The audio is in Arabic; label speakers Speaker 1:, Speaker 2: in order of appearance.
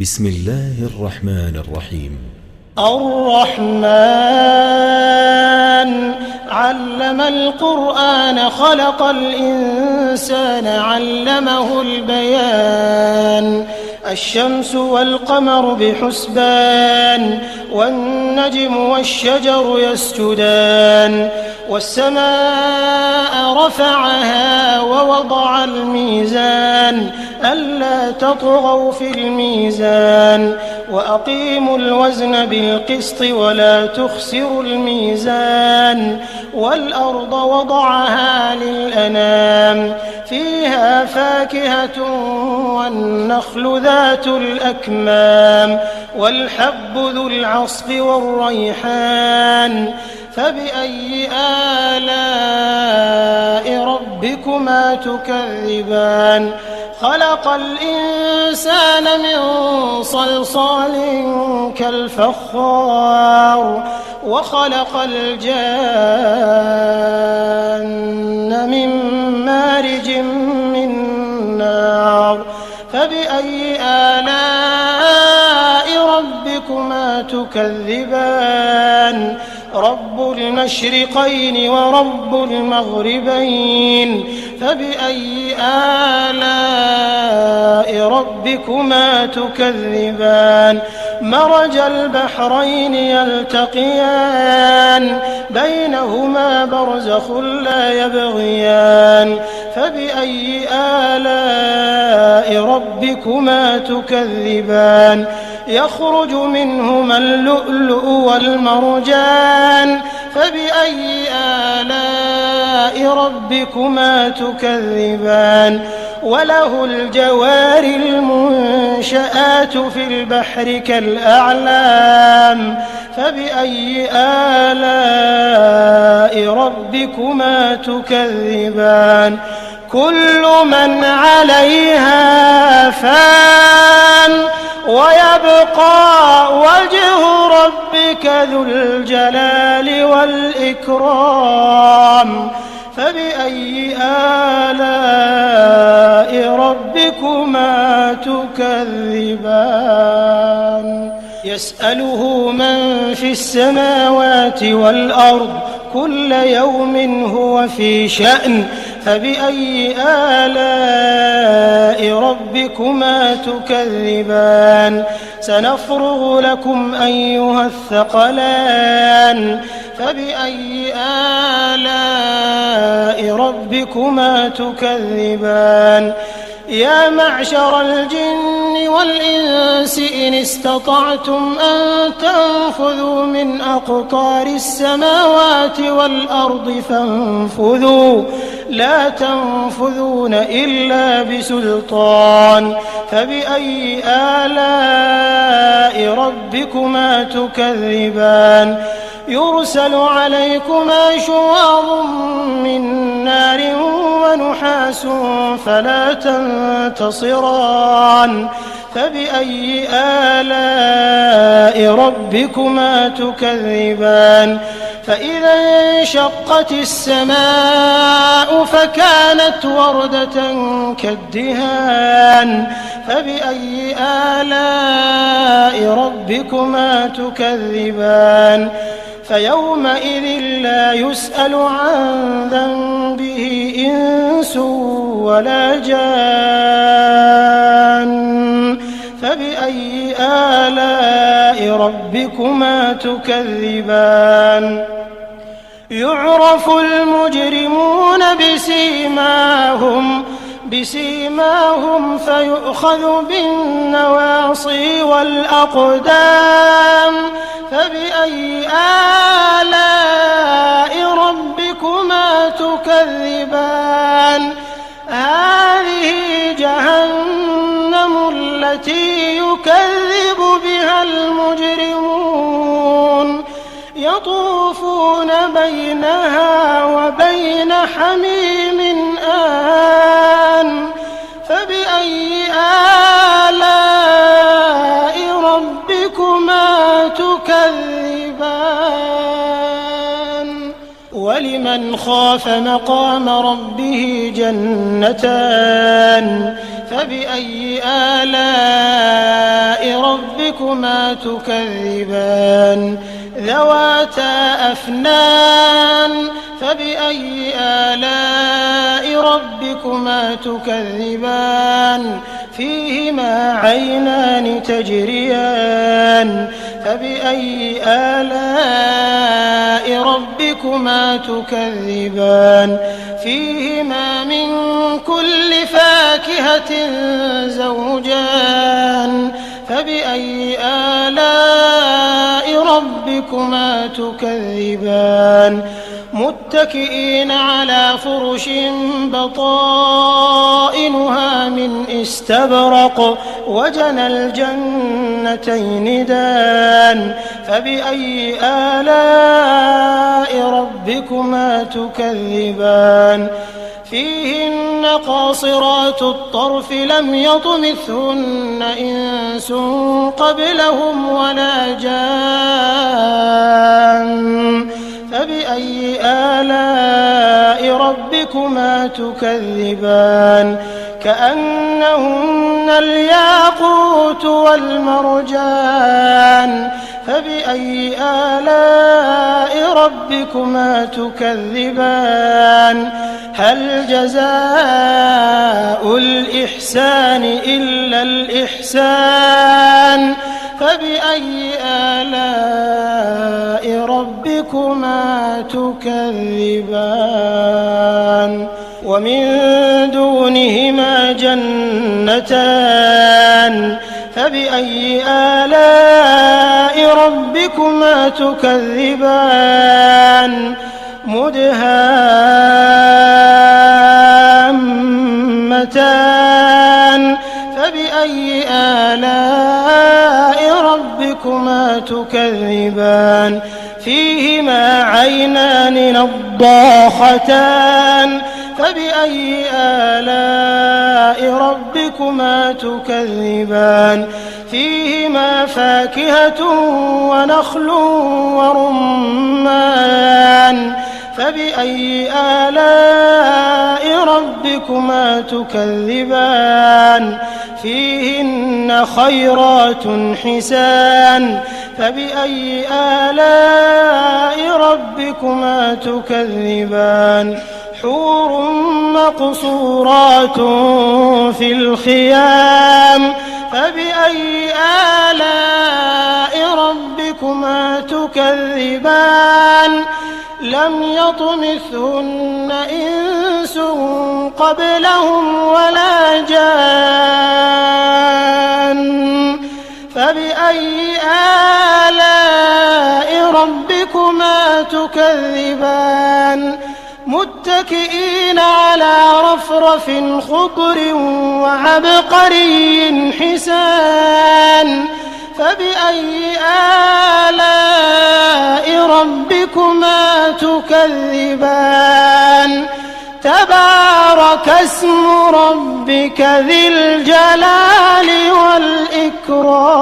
Speaker 1: بسم الله الرحمن الرحيم.
Speaker 2: الرحمن علم القرآن خلق الإنسان علمه البيان الشمس والقمر بحسبان والنجم والشجر يسجدان والسماء رفعها ووضع الميزان ألا تطغوا في الميزان وأقيموا الوزن بالقسط ولا تخسروا الميزان والأرض وضعها للأنام فيها فاكهة والنخل ذات الأكمام والحب ذو العصف والريحان فبأي آلاء ربكما تكذبان خلق الإنسان من صلصال كالفخار وخلق الجان من مارج من نار فبأي آلاء ربكما تكذبان رب المشرقين ورب المغربين فبأي آلاء ربكما تكذبان مرج البحرين يلتقيان بينهما برزخ لا يبغيان فبأي آلاء ربكما تكذبان يخرج منهما اللؤلؤ والمرجان فبأي آلاء ربكما تكذبان وله الجوار المنشآت في البحر كالأعلام فبأي آلاء ربكما تكذبان كل من عليها فان ويبقى وجه ربك ذو الجلال والإكرام فبأي آلاء ربكما تكذبان يسأله من في السماوات والأرض كل يوم هو في شأن فبأي آلاء ربكما تكذبان سنفرغ لكم أيها الثقلان فبأي آلاء ربكما تكذبان يا معشر الجن والإنس إن استطعتم أن تنفذوا من أقطار السماوات والأرض فانفذوا لا تنفذون إلا بسلطان فبأي آلاء ربكما تكذبان يرسل عليكما شواظ من نار ونحاس فلا تنتصران فبأي آلاء ربكما تكذبان فإذا انشقت السماء فكانت وردة كالدهان فبأي آلاء ربكما تكذبان فيومئذ لا يسأل عن ذنبه إنس ولا جان فبأي آلاء ربكما تكذبان يعرف المجرمون بسيماهم فيؤخذ بالنواصي والأقدام فبأي آلاء ربكما تكذبان هذه جهنم التي يكذب بها المجرمون يطوفون بينها وبين حميم آن فبأي آلاء ربكما تكذبان ولمن خاف مقام ربه جنتان فبأي آلاء ربكما تكذبان ذواتا أفنان فبأي آلاء ربكما تكذبان فيهما عينان تجريان فبأي آلاء ربكما تكذبان فيهما من كل فاكهة زوجان فبأي آلاء ربكما تكذبان متكئين على فرش بطائنها من استبرق وجنى الجنتين دان فبأي آلاء ربكما تكذبان فيهن قاصرات الطرف لم يطمثهن إنس قبلهم ولا جان فبأي آلاء ربكما تكذبان كأنهن الياقوت والمرجان فبأي آلاء ربكما تكذبان هل جزاء الإحسان إلا الإحسان فبأي آلاء ربكما تكذبان ومن دونهما جنتان فبأي آلاء ربكما تكذبان مدهامتان فبأي آلاء ربكما تكذبان فيهما عينان نضاختان فبأي آلاء ربكما تكذبان فيهما فاكهة ونخل ورمان فبأي آلاء ربكما تكذبان فيهن خيرات حسان فبأي آلاء ربكما تكذبان حور مقصورات في الخيام فبأي آلاء ربكما تكذبان لم يطمثهن إنس قبلهم ولا جان فبأي آلاء ربكما تكذبان متكئين على رفرف خضر وعبقري حسان فبأي آلاء ربكما تكذبان تبارك اسم ربك ذي الجلال والإكرام